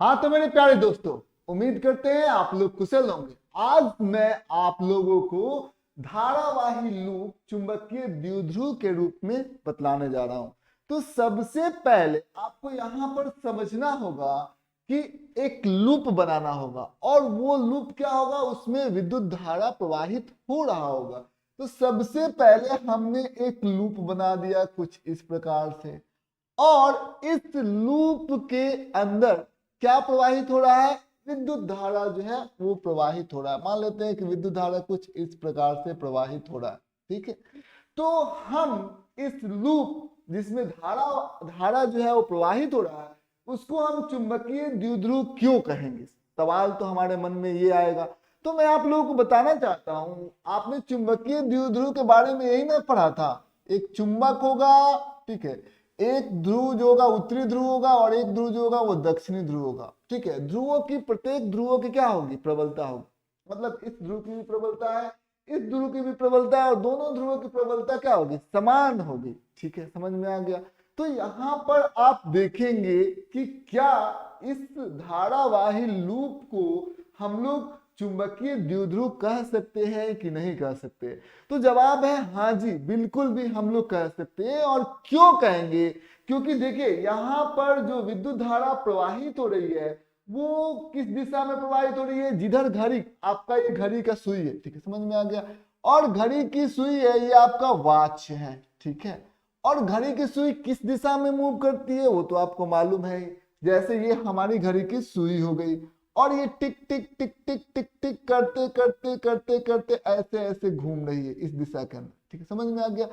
हाँ तो मेरे प्यारे दोस्तों, उम्मीद करते हैं आप लोग कुशल होंगे। आज मैं आप लोगों को धारावाही लूप चुंबकीय द्विध्रुव के रूप में बतलाने जा रहा हूं। तो सबसे पहले आपको यहां पर समझना होगा कि एक लूप बनाना होगा और वो लूप क्या होगा, उसमें विद्युत धारा प्रवाहित हो रहा होगा। तो सबसे पहले हमने एक लूप बना दिया कुछ इस प्रकार से, और इस लूप के अंदर क्या प्रवाहित हो रहा है, विद्युत धारा जो है वो प्रवाहित हो रहा है। मान लेते हैं कि विद्युत धारा कुछ इस प्रकार से प्रवाहित हो रहा है, ठीक है। तो हम इस लूप जिसमें धारा धारा जो है वो प्रवाहित हो रहा है, उसको हम चुंबकीय द्विध्रुव क्यों कहेंगे, सवाल तो हमारे मन में ये आएगा। तो मैं आप लोगों को बताना चाहता हूं, आपने चुंबकीय द्विध्रुव के बारे में यही ना पढ़ा था। एक चुंबक होगा, ठीक है, एक ध्रुव जो होगा उत्तरी ध्रुव होगा और एक ध्रुव जो होगा वो दक्षिणी ध्रुव होगा, ठीक है। ध्रुवों की प्रत्येक ध्रुवों की क्या होगी, प्रबलता होगी। मतलब इस ध्रुव की भी प्रबलता है, इस ध्रुव की भी प्रबलता है, और दोनों ध्रुवों की प्रबलता क्या होगी, समान होगी, ठीक है। समझ में आ गया। तो यहाँ पर आप देखेंगे कि क्या इस धारावाही लूप को हम लोग चुंबकीय द्विध्रुव कह सकते हैं कि नहीं कह सकते। तो जवाब है हाँ जी, बिल्कुल भी हम लोग कह सकते हैं। और क्यों कहेंगे, क्योंकि देखिए यहाँ पर जो विद्युत धारा प्रवाहित हो रही है वो किस दिशा में प्रवाहित हो रही है, जिधर घड़ी, आपका ये घड़ी का सुई है, ठीक है, समझ में आ गया। और घड़ी की सुई है, ये आपका वॉच है, ठीक है। और घड़ी की सुई किस दिशा में मूव करती है वो तो आपको मालूम है। जैसे ये हमारी घड़ी की सुई हो गई, और ये टिक टिक टिक टिक टिक टिक करते करते करते करते ऐसे ऐसे घूम रही है इस दिशा के अंदर, ठीक है, समझ में आ गया।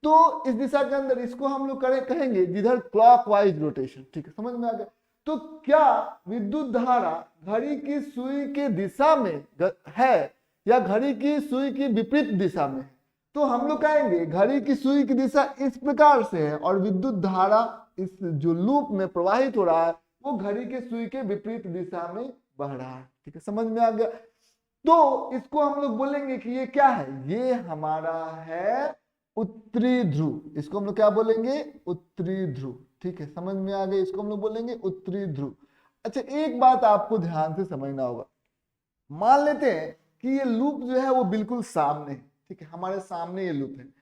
तो इस दिशा के अंदर इसको हम लोग कहेंगे जिधर क्लॉकवाइज रोटेशन, ठीक है, समझ में आ गया। तो क्या विद्युत धारा घड़ी की सुई के दिशा में है या घड़ी की सुई की विपरीत दिशा में है। तो हम लोग कहेंगे घड़ी की सुई की दिशा इस प्रकार से है और विद्युत धारा इस जो लूप में प्रवाहित हो रहा है वो घड़ी के सुई के विपरीत दिशा में बह रहा है, ठीक है, समझ में आ गया। तो इसको हम लोग बोलेंगे कि ये क्या है, ये हमारा है उत्तरी ध्रुव। इसको हम लोग क्या बोलेंगे, उत्तरी ध्रुव, ठीक है, समझ में आ गया। इसको हम लोग बोलेंगे उत्तरी ध्रुव। अच्छा, एक बात आपको ध्यान से समझना होगा। मान लेते हैं कि ये लूप जो है वो बिल्कुल सामने है, ठीक है, हमारे सामने ये लूप है।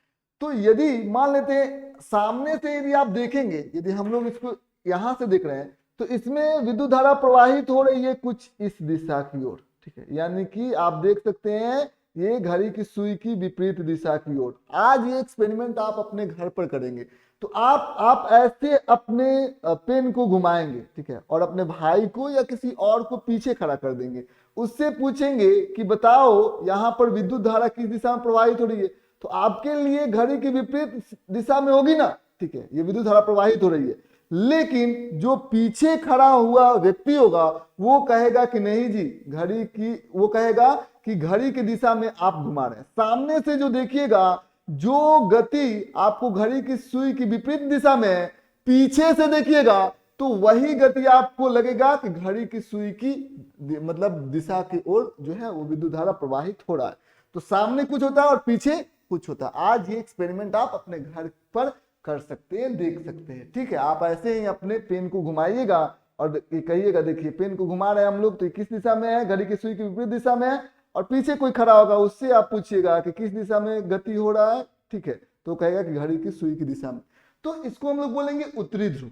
तो यदि मान लेते हैं सामने से यदि आप देखेंगे, यदि हम लोग इसको यहां से देख रहे हैं तो इसमें विद्युत धारा प्रवाहित हो रही है कुछ इस दिशा की ओर, ठीक है। यानी कि आप देख सकते हैं ये घड़ी की सुई की विपरीत दिशा की ओर। आज ये एक्सपेरिमेंट आप अपने घर पर करेंगे। तो आप ऐसे अपने पेन को घुमाएंगे, ठीक है, और अपने भाई को या किसी और को पीछे खड़ा कर देंगे। उससे पूछेंगे कि बताओ यहाँ पर विद्युत धारा किस दिशा में प्रवाहित हो रही है। तो आपके लिए घड़ी की विपरीत दिशा में होगी ना, ठीक है, ये विद्युत धारा प्रवाहित हो रही है। लेकिन जो पीछे खड़ा हुआ व्यक्ति होगा वो कहेगा कि नहीं जी, घड़ी की, वो कहेगा कि घड़ी की दिशा में आप घुमा रहे हैं। सामने से जो देखिएगा, जो गति आपको घड़ी की सुई की विपरीत दिशा में है, पीछे से देखिएगा तो वही गति आपको लगेगा कि घड़ी की सुई की मतलब दिशा की ओर जो है वो विद्युत धारा प्रवाहित हो रहा है। तो सामने कुछ होता है और पीछे कुछ होता है। आज ये एक्सपेरिमेंट आप अपने घर पर कर सकते हैं, देख सकते हैं, ठीक है। आप ऐसे ही अपने पेन को घुमाइएगा और कहिएगा देखिए पेन को घुमा रहे हैं हम लोग, तो किस दिशा में है, घड़ी की सुई की विपरीत दिशा में है। और पीछे कोई खड़ा होगा, उससे आप पूछिएगा कि किस दिशा में गति हो रहा है, ठीक है, तो कहेगा कि घड़ी की सुई की दिशा में। तो इसको हम लोग बोलेंगे उत्तरी ध्रुव।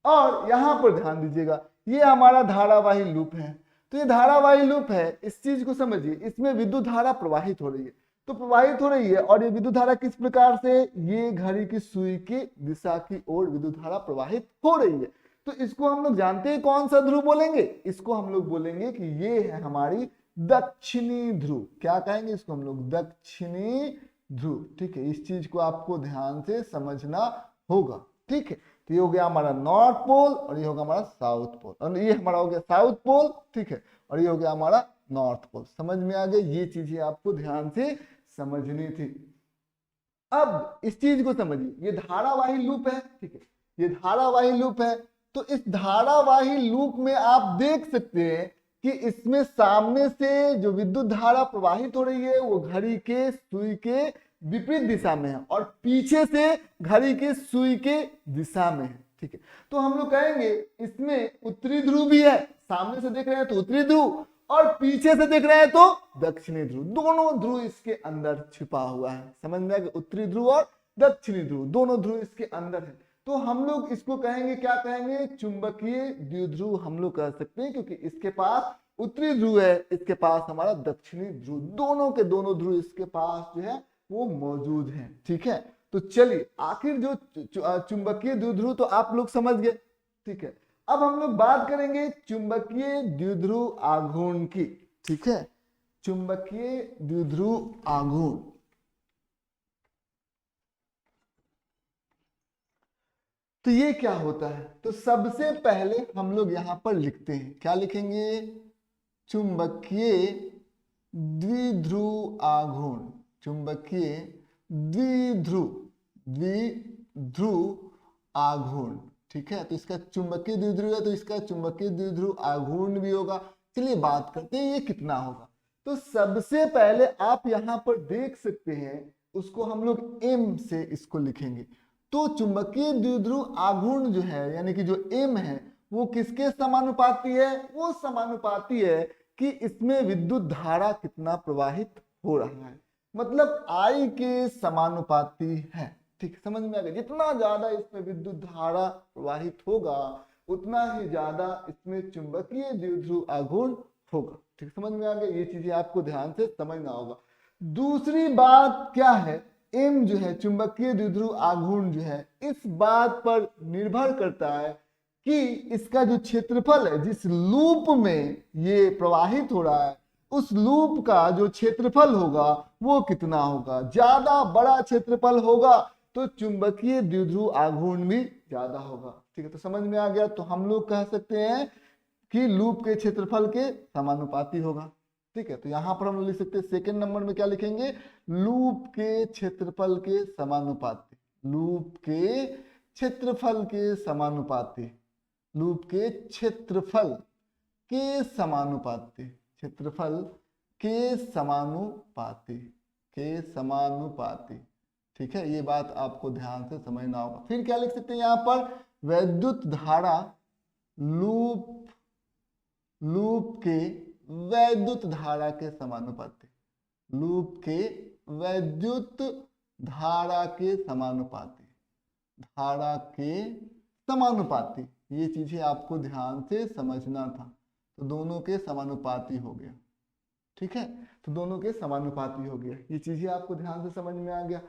और यहां पर ध्यान दीजिएगा, ये हमारा धारावाही लूप है। तो ये धारावाही लूप है, इस चीज को समझिए, इसमें विद्युत धारा प्रवाहित हो रही है। तो प्रवाहित हो रही है, और ये विद्युत धारा किस प्रकार से, ये घड़ी की सुई की दिशा की ओर विद्युत धारा प्रवाहित हो रही है। तो इसको हम लोग जानते हैं कौन सा ध्रुव बोलेंगे, इसको हम लोग बोलेंगे कि ये है हमारी दक्षिणी ध्रुव। क्या कहेंगे इसको हम लोग, दक्षिणी ध्रुव, ठीक है। इस चीज को आपको ध्यान से समझना होगा, ठीक है। तो ये हो गया हमारा नॉर्थ पोल और ये होगा हमारा साउथ पोल, और ये हमारा हो गया साउथ पोल, ठीक है, और ये हो गया हमारा नॉर्थ पोल। समझ में आ गया, ये चीजें आपको ध्यान से समझनी थी। अब इस चीज को समझिए, ये धारावाही लूप है, ठीक है, ये धारावाही लूप है। तो इस धारावाही लूप में आप देख सकते हैं कि इसमें सामने से जो विद्युत धारा प्रवाहित हो रही है वो घड़ी के सुई के विपरीत दिशा में है, और पीछे से घड़ी के सुई के दिशा में है, ठीक है। तो हम लोग कहेंगे इसमें उत्तरी ध्रुव भी है, सामने से देख रहे हैं तो उत्तरी ध्रुव और पीछे से देख रहे हैं तो दक्षिणी ध्रुव, दोनों ध्रुव इसके अंदर छिपा हुआ है। समझ में आ गया? उत्तरी ध्रुव और दक्षिणी ध्रुव दोनों ध्रुव इसके अंदर है। तो हम लोग इसको कहेंगे, क्या कहेंगे? चुंबकीय द्विध्रुव हम लोग कह सकते हैं, क्योंकि इसके पास उत्तरी ध्रुव है, इसके पास हमारा दक्षिणी ध्रुव, दोनों के दोनों ध्रुव इसके पास जो है वो मौजूद है। ठीक है, तो चलिए आखिर जो चुंबकीय द्विध्रुव तो आप लोग समझ गए। ठीक है, अब हम लोग बात करेंगे चुंबकीय द्विध्रुव आघूर्ण की। ठीक है, चुंबकीय द्विध्रुव आघूर्ण। तो ये क्या होता है? तो सबसे पहले हम लोग यहां पर लिखते हैं, क्या लिखेंगे? चुंबकीय द्विध्रुव आघूर्ण, चुंबकीय द्विध्रुव आघूर्ण। ठीक है, तो इसका चुंबकीय द्विध्रुव है तो इसका चुंबकीय द्विध्रुव आघूर्ण भी होगा। चलिए बात करते हैं ये कितना होगा। तो सबसे पहले आप यहां पर देख सकते हैं, उसको हम लोग m से इसको लिखेंगे। तो चुंबकीय द्विध्रुव आघूर्ण जो है, यानी कि जो m है, वो किसके समानुपाती है? वो समानुपाती है कि इसमें विद्युत धारा कितना प्रवाहित हो रहा है, मतलब I के समानुपाती है। ठीक, समझ में आ गया? जितना ज्यादा इसमें विद्युत धारा प्रवाहित होगा उतना ही ज्यादा इसमें चुंबकीय द्विध्रुव आघूर्ण होगा। ठीक, समझ में आ गया? ये चीजें आपको ध्यान से समझना होगा। दूसरी बात क्या है? m जो है, चुंबकीय द्विध्रुव आघूर्ण जो है, इस बात पर निर्भर करता है कि इसका जो क्षेत्रफल है, जिस लूप में ये प्रवाहित हो रहा है, उस लूप का जो क्षेत्रफल होगा वो कितना होगा। ज्यादा बड़ा क्षेत्रफल होगा तो चुंबकीय द्विध्रुव आघूर्ण भी ज्यादा होगा। ठीक है, तो समझ में आ गया? तो हम लोग कह सकते हैं कि लूप के क्षेत्रफल के समानुपाती होगा। ठीक है, तो यहां पर हम लिख सकते हैं सेकंड नंबर में क्या लिखेंगे? लूप के क्षेत्रफल के समानुपाती, लूप के क्षेत्रफल के समानुपाती, लूप के क्षेत्रफल के समानुपाती, क्षेत्रफल के समानुपाती, के समानुपाती। ठीक है, ये बात आपको ध्यान से समझना होगा। फिर क्या लिख सकते हैं यहां पर? वैद्युत धारा लूप के वैद्युत धारा के समानुपाती, लूप के वैद्युत धारा के समानुपाती, धारा के समानुपाती। ये चीजें आपको ध्यान से समझना था। तो दोनों के समानुपाती हो गया। ठीक है, तो दोनों के समानुपाती हो गया। ये चीजें आपको ध्यान से समझ में आ गया।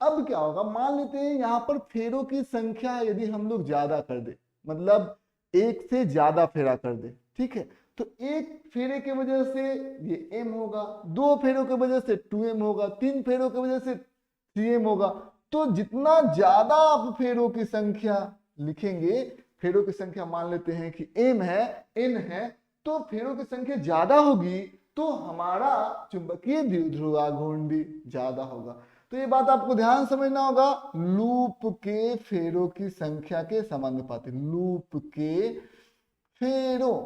अब क्या होगा? मान लेते हैं यहाँ पर फेरों की संख्या यदि हम लोग ज्यादा कर दे, मतलब एक से ज्यादा फेरा कर दे। ठीक है, तो एक फेरे के वजह से ये m होगा, दो फेरों की वजह से 2m होगा, तीन फेरों की वजह से 3m होगा। तो जितना ज्यादा आप फेरों की संख्या लिखेंगे, फेरों की संख्या मान लेते हैं कि m है, n है, तो फेरों की संख्या ज्यादा होगी तो हमारा चुंबकीय द्विध्रुव आघूर्ण भी ज्यादा होगा। तो ये बात आपको ध्यान समझना होगा। लूप के फेरों की संख्या के समानुपाती, लूप के फेरों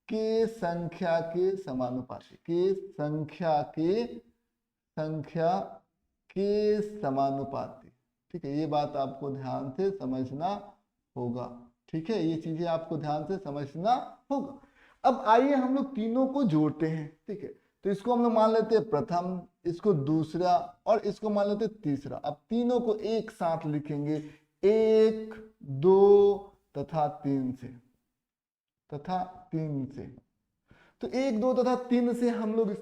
के संख्या के समानुपाती, के संख्या के समानुपाती। ठीक है, ये बात आपको ध्यान से समझना होगा। ठीक है, ये चीजें आपको ध्यान से समझना होगा। अब आइए हम लोग तीनों को जोड़ते हैं। ठीक है, तो इसको हम लोग मान लेते हैं प्रथम, इसको दूसरा और इसको मान लेते हैं तीसरा। अब तीनों को एक साथ लिखेंगे, 1, 2 तथा 3 से, तो 1, 2 तथा 3 से हम लोग इस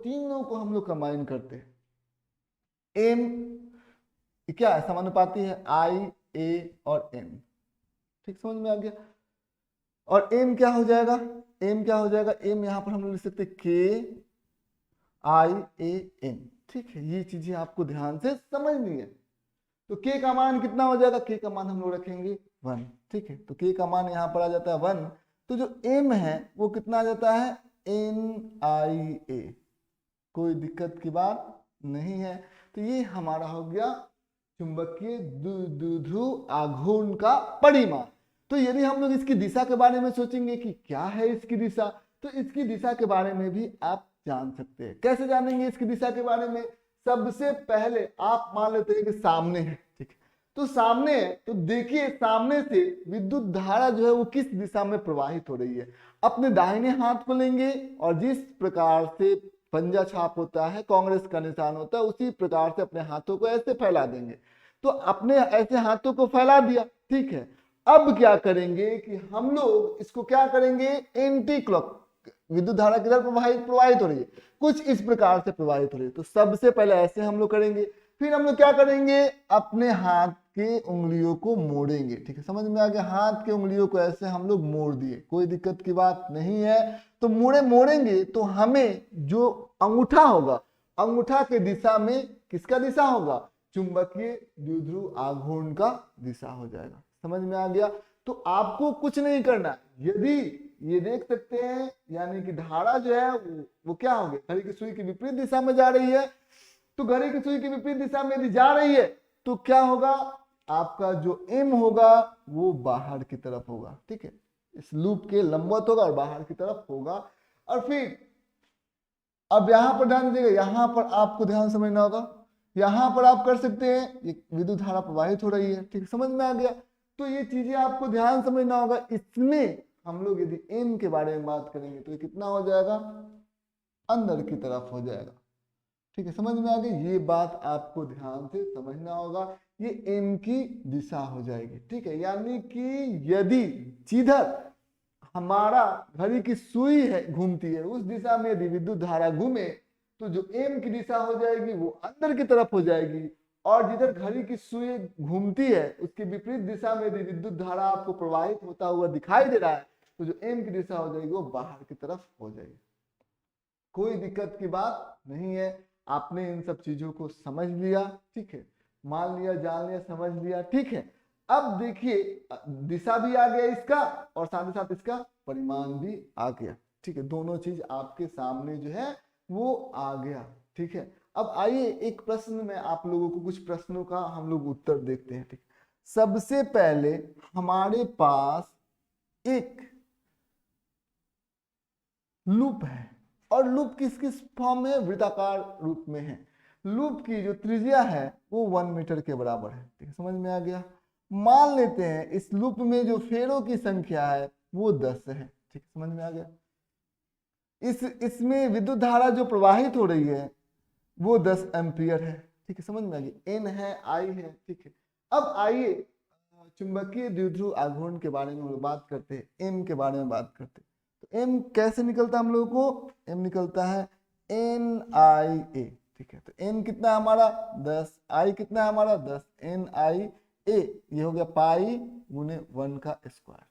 तीनों को हम लोग कंबाइन करते हैं। m क्या है? समानुपाती है I, A और n। ठीक, समझ में आ गया? और m क्या हो जाएगा? m यहाँ पर हम लोग लिख सकते हैं K I A N। ठीक है, ये चीजें आपको ध्यान से समझनी है। तो k का मान कितना हो जाएगा? k का मान हम लोग रखेंगे 1। ठीक है, तो k का मान यहाँ पर आ जाता है 1। तो जो m है वो कितना आ जाता है? NIA। कोई दिक्कत की बात नहीं है। तो ये हमारा हो गया चुंबकीय द्विध्रुव आघूर्ण का परिमाण। तो यदि हम लोग इसकी दिशा के बारे में सोचेंगे कि क्या है इसकी दिशा, तो इसकी दिशा के बारे में भी आप जान सकते हैं। कैसे जानेंगे इसकी दिशा के बारे में? सबसे पहले आप मान लेते हैं कि सामने है। ठीक है, तो सामने है, तो देखिए सामने से विद्युत धारा जो है वो किस दिशा में प्रवाहित हो रही है। अपने दाहिने हाथ को लेंगे और जिस प्रकार से पंजा छाप होता है, कांग्रेस का निशान होता है, उसी प्रकार से अपने हाथों को ऐसे फैला देंगे। तो अपने ऐसे हाथों को फैला दिया, ठीक है। अब क्या करेंगे कि हम लोग इसको क्या करेंगे, एंटी क्लॉक, विद्युत धारा किधर प्रवाहित हो रही है, कुछ इस प्रकार से प्रवाहित हो रही है। तो सबसे पहले ऐसे हम लोग करेंगे, फिर हम लोग क्या करेंगे, अपने हाथ के उंगलियों को मोड़ेंगे, ठीक है। समझ में आ गया, हाथ के उंगलियों को ऐसे हम लोग मोड़ दिए, कोई दिक्कत की बात नहीं है। तो मोड़ेंगे तो हमें जो अंगूठा होगा, अंगूठा के दिशा में किसका दिशा होगा, चुंबकीय द्विध्रुव आघूर्ण का दिशा हो जाएगा। समझ में आ गया। तो आपको कुछ नहीं करना, यदि ये देख सकते हैं यानी कि धारा जो है वो क्या होगी, घड़ी की सुई की विपरीत दिशा में जा रही है। तो घड़ी की सुई की विपरीत दिशा में यदि जा रही है तो क्या होगा, आपका जो एम होगा वो बाहर की तरफ होगा, ठीक है। इस लूप के लंबवत होगा और बाहर की तरफ होगा। और फिर अब यहां पर ध्यान दीजिएगा, यहां पर आपको ध्यान समझना होगा, यहां पर आप कर सकते हैं, ये विद्युत धारा प्रवाहित हो रही है, ठीक, समझ में आ गया। तो ये चीजें आपको ध्यान समझना होगा। इसमें हम लोग यदि एम के बारे में बात करेंगे तो ये कितना हो जाएगा, अंदर की तरफ हो जाएगा, ठीक है। समझ में आ गई, ये बात आपको ध्यान से समझना होगा। ये एम की दिशा हो जाएगी, ठीक है। यानी कि यदि जिधर हमारा घड़ी की सुई है घूमती है उस दिशा में यदि विद्युत धारा घूमे तो जो एम की दिशा हो जाएगी वो अंदर की तरफ हो जाएगी। और जिधर घड़ी की सुई घूमती है उसके विपरीत दिशा में यदि विद्युत धारा आपको प्रवाहित होता हुआ दिखाई दे रहा है तो जो एम की दिशा हो जाएगी वो बाहर की तरफ हो जाएगी। कोई दिक्कत की बात नहीं है, आपने इन सब चीजों को समझ लिया, ठीक है, मान लिया, जान लिया, समझ लिया, ठीक है। अब देखिए दिशा भी आ गया इसका और साथ ही साथ इसका परिमाण भी आ गया, ठीक है। दोनों चीज आपके सामने जो है वो आ गया, ठीक है। अब आइए एक प्रश्न में आप लोगों को कुछ प्रश्नों का हम लोग उत्तर देखते हैं, ठीक। सबसे पहले हमारे पास एक लूप है और लूप किस किस फॉर्म में, वृत्ताकार रूप में है। लूप की जो त्रिज्या है वो 1 मीटर के बराबर है, ठीक है, समझ में आ गया। मान लेते हैं इस लूप में जो फेरों की संख्या है वो 10 है, ठीक, समझ में आ गया। इसमें विद्युत धारा जो प्रवाहित हो रही है वो 10 एम्पियर है, ठीक है, समझ में आ गया। एन है, आई है, ठीक है। अब आइए चुंबकीय द्विध्रुव आघूर्ण के बारे में हम लोग बात करते हैं, एम के बारे में बात करते हैं। तो एम कैसे निकलता है हम लोगों को, एम निकलता है एन आई ए, ठीक है। तो एन कितना है हमारा 10, आई कितना है हमारा 10, एन आई ए ये हो गया पाई गुने 1 का स्क्वायर,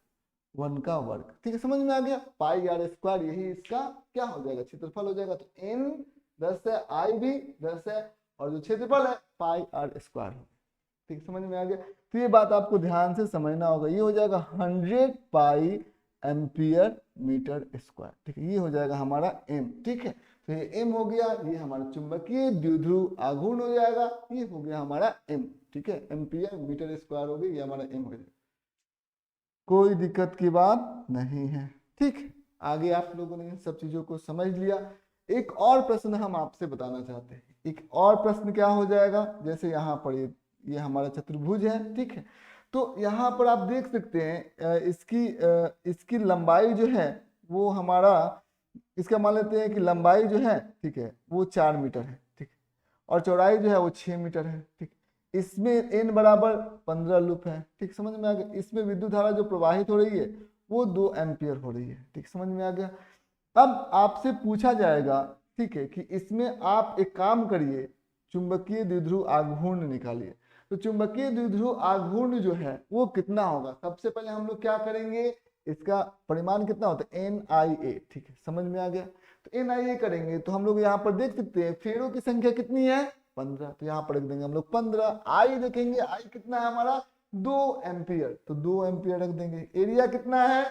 1 का वर्ग, ठीक है, समझ में आ गया। पाई आर स्क्वायर यही इसका क्या हो जाएगा, क्षेत्रफल हो जाएगा। तो एन 10 है, आई भी 10 है और जो क्षेत्रफल है पाई आर स्क्वायर, ठीक, समझ में आ गया। तो ये बात आपको ध्यान से समझना होगा, ये हो जाएगा 100 पाई एम्पियर मीटर स्क्वायर, ठीक है, ये हो जाएगा हमारा एम, ठीक है। तो ये एम हो गया, ये हमारा चुंबकीय द्विध्रुव आघूर्ण हो जाएगा, ये हो गया हमारा एम, ठीक है, एम्पियर मीटर स्क्वायर हो गया, ये हमारा एम हो जाएगा। कोई दिक्कत की बात नहीं है, ठीक। आगे आप लोगों ने इन सब चीजों को समझ लिया। एक और प्रश्न हम आपसे बताना चाहते हैं। एक और प्रश्न क्या हो जाएगा, जैसे यहाँ पर ये हमारा चतुर्भुज है, ठीक है। तो यहाँ पर आप देख सकते हैं इसकी लंबाई जो है वो हमारा, इसका मान लेते हैं कि लंबाई जो है, ठीक है, वो 4 मीटर है, ठीक, और चौड़ाई जो है वो 6 मीटर है, ठीक। इसमें n बराबर 15 लूप है, ठीक, समझ में आ गया। इसमें विद्युत धारा जो प्रवाहित हो रही है वो 2 एम्पियर हो रही है, ठीक, समझ में आ गया। अब आपसे पूछा जाएगा, ठीक है, कि इसमें आप एक काम करिए, चुंबकीय द्विध्रुव आघूर्ण निकालिए। तो चुंबकीय द्विध्रुव आघूर्ण जो है वो कितना होगा, सबसे पहले हम लोग क्या करेंगे, इसका परिमाण कितना होता है एन आई ए, ठीक है, समझ में आ गया। तो एन आई ए करेंगे तो हम लोग यहाँ पर देख सकते हैं फेरों की संख्या कितनी है 15, तो यहाँ पर रख देंगे हम लोग 15। आई देखेंगे, आई कितना है हमारा 2 एम्पियर, तो 2 एम्पियर रख देंगे। एरिया कितना है,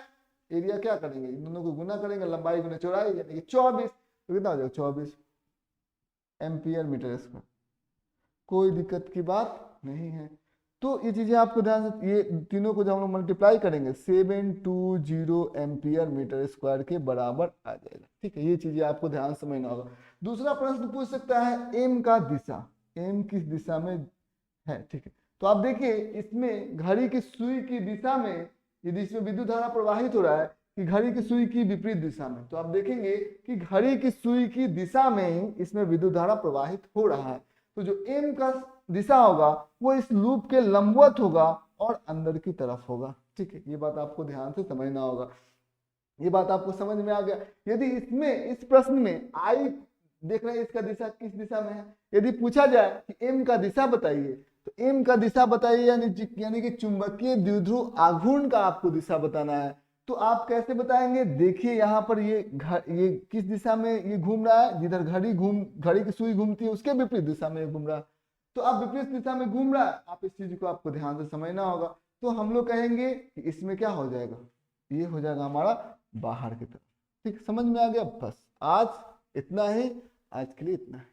एरिया क्या करेंगे, इन दोनों को गुना करेंगे, लंबाई गुना चौड़ाई यानी कि 24, तो कितना हो जाएगा 24 एम्पियर मीटर स्क्वायर। कोई दिक्कत की बात नहीं है। तो ये चीजें आपको ध्यान से, ये तीनों को जब हम लोग मल्टीप्लाई करेंगे 720 एम्पियर मीटर स्क्वायर के बराबर आ जाएगा, ठीक है। ये चीजें आपको ध्यान समझना होगा। दूसरा प्रश्न पूछ सकता है एम का दिशा, एम किस दिशा में है, ठीक है। तो आप देखिए इसमें घड़ी की सुई की दिशा में, यदि इसमें विद्युत धारा प्रवाहित हो रहा है कि घड़ी की सुई की विपरीत दिशा में, तो आप देखेंगे कि घड़ी की सुई की दिशा में ही इसमें विद्युत धारा प्रवाहित हो रहा है। तो जो m का दिशा होगा वो इस लूप के लंबवत होगा और अंदर की तरफ होगा। ठीक है, ये बात आपको ध्यान से समझना होगा। ये बात आपको समझ में आ गया। यदि इसमें इस प्रश्न में आई देख रहे हैं इसका दिशा किस दिशा में है, यदि पूछा जाए कि m का दिशा बताइए, तो m का दिशा बताइए यानी कि चुंबकीय द्विध्रुव आघूर्ण का आपको दिशा बताना है। तो आप कैसे बताएंगे? देखिए यहाँ पर ये किस दिशा में ये घूम रहा है, जिधर घड़ी की सुई घूमती है उसके विपरीत दिशा में घूम रहा है। तो आप विपरीत दिशा में घूम रहा है, आप इस चीज को आपको ध्यान से समझना होगा। तो हम लोग कहेंगे कि इसमें क्या हो जाएगा, ये हो जाएगा हमारा बाहर की तरफ। ठीक, समझ में आ गया? बस आज इतना ही, आज के लिए इतना है।